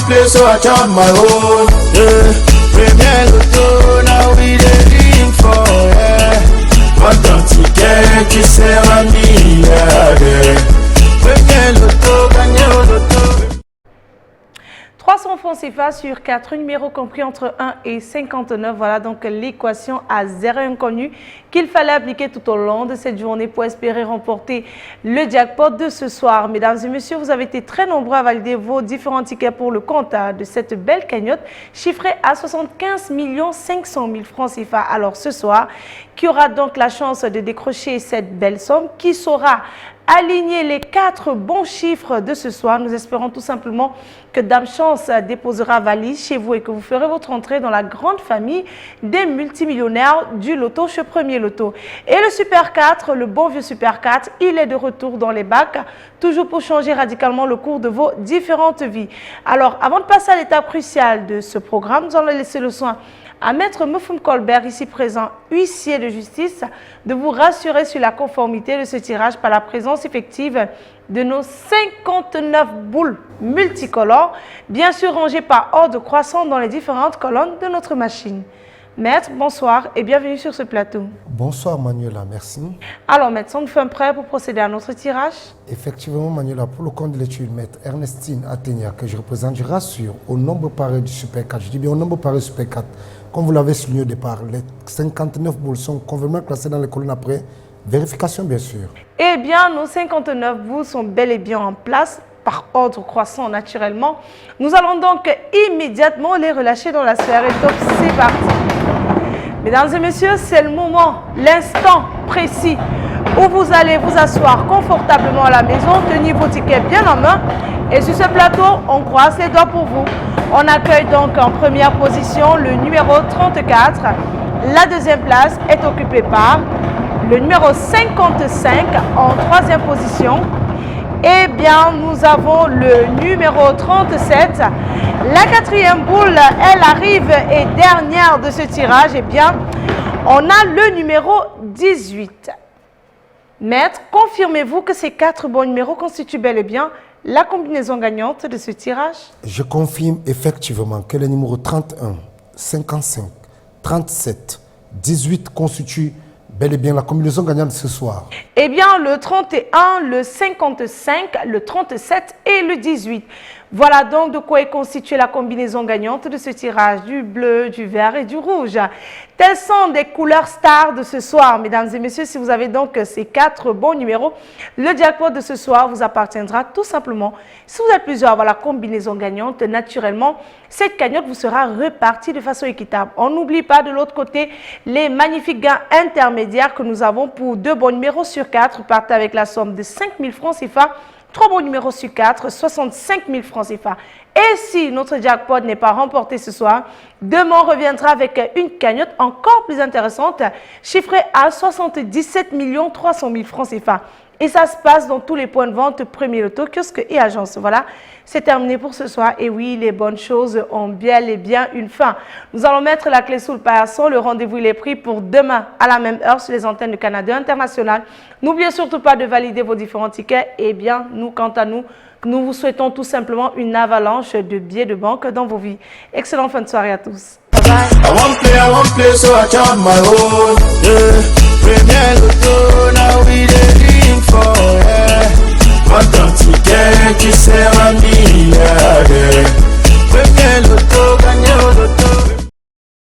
play, so I chop my own. Yeah. Premier Loto, now we dey dream for, yeah. Content ticket qui sert à milliardaire. Premier Loto, gagné au loto. 300 francs CFA sur 4 numéros compris entre 1 et 59. Voilà donc l'équation à 0 inconnu qu'il fallait appliquer tout au long de cette journée pour espérer remporter le jackpot de ce soir. Mesdames et messieurs, vous avez été très nombreux à valider vos différents tickets pour le compte de cette belle cagnotte chiffrée à 75 500 000 francs CFA. Alors ce soir, qui aura donc la chance de décrocher cette belle somme, qui saura aligner les 4 bons chiffres de ce soir. Nous espérons tout simplement que Dame Chance déposera valise chez vous et que vous ferez votre entrée dans la grande famille des multimillionnaires du loto chez Premier Loto. Et le Super 4, le bon vieux Super 4, il est de retour dans les bacs, toujours pour changer radicalement le cours de vos différentes vies. Alors, avant de passer à l'étape cruciale de ce programme, nous allons laisser le soin à Maître Moufoum Colbert, ici présent, huissier de justice, de vous rassurer sur la conformité de ce tirage par la présence effective de nos 59 boules multicolores, bien sûr rangées par ordre croissant dans les différentes colonnes de notre machine. Maître, bonsoir et bienvenue sur ce plateau. Bonsoir Manuela, merci. Alors Maître, sommes-nous fait prêt pour procéder à notre tirage? Effectivement Manuela, pour le compte de l'étude, Maître Ernestine Athénia, que je représente, je rassure au nombre pareil du Super 4, je dis bien au nombre pareil du Super 4, comme vous l'avez souligné au départ, les 59 boules sont convenablement classées dans les colonnes après vérification bien sûr. Eh bien, nos 59 boules sont bel et bien en place, par ordre croissant naturellement. Nous allons donc immédiatement les relâcher dans la sphère. Et donc c'est parti. Mesdames et messieurs, c'est le moment, l'instant précis où vous allez vous asseoir confortablement à la maison, tenir vos tickets bien en main. Et sur ce plateau, on croise les doigts pour vous. On accueille donc en première position le numéro 34. La deuxième place est occupée par le numéro 55 en troisième position. Eh bien, nous avons le numéro 37. La quatrième boule, elle arrive et dernière de ce tirage. Eh bien, on a le numéro 18. Maître, confirmez-vous que ces 4 bons numéros constituent bel et bien la combinaison gagnante de ce tirage? Je confirme effectivement que les numéros 31, 55, 37, 18 constituent bel et bien la combinaison gagnante de ce soir. Eh bien, le 31, le 55, le 37 et le 18. Voilà donc de quoi est constituée la combinaison gagnante de ce tirage, du bleu, du vert et du rouge. Telles sont des couleurs stars de ce soir, mesdames et messieurs. Si vous avez donc ces 4 bons numéros, le jackpot de ce soir vous appartiendra tout simplement. Si vous êtes plusieurs à avoir la combinaison gagnante, naturellement, cette cagnotte vous sera repartie de façon équitable. On n'oublie pas de l'autre côté les magnifiques gains intermédiaires que nous avons pour 2 bons numéros sur 4, partent avec la somme de 5 000 francs CFA. 3 bons numéros sur 4, 65 000 francs CFA. Et si notre jackpot n'est pas remporté ce soir, demain on reviendra avec une cagnotte encore plus intéressante, chiffrée à 77 300 000 francs CFA. Et ça se passe dans tous les points de vente, Premier Loto, kiosque et agence. Voilà, c'est terminé pour ce soir. Et oui, les bonnes choses ont bel et bien une fin. Nous allons mettre la clé sous le paillasson. Le rendez-vous il est pris pour demain à la même heure sur les antennes de Canada International. N'oubliez surtout pas de valider vos différents tickets. Et bien, nous, quant à nous, nous vous souhaitons tout simplement une avalanche de billets de banque dans vos vies. Excellente fin de soirée à tous. Bye bye. I won't play, so I chop my own. Yeah. Premier Loto, now we dey dream for, yeah. Content ticket qui sert à milliardaire.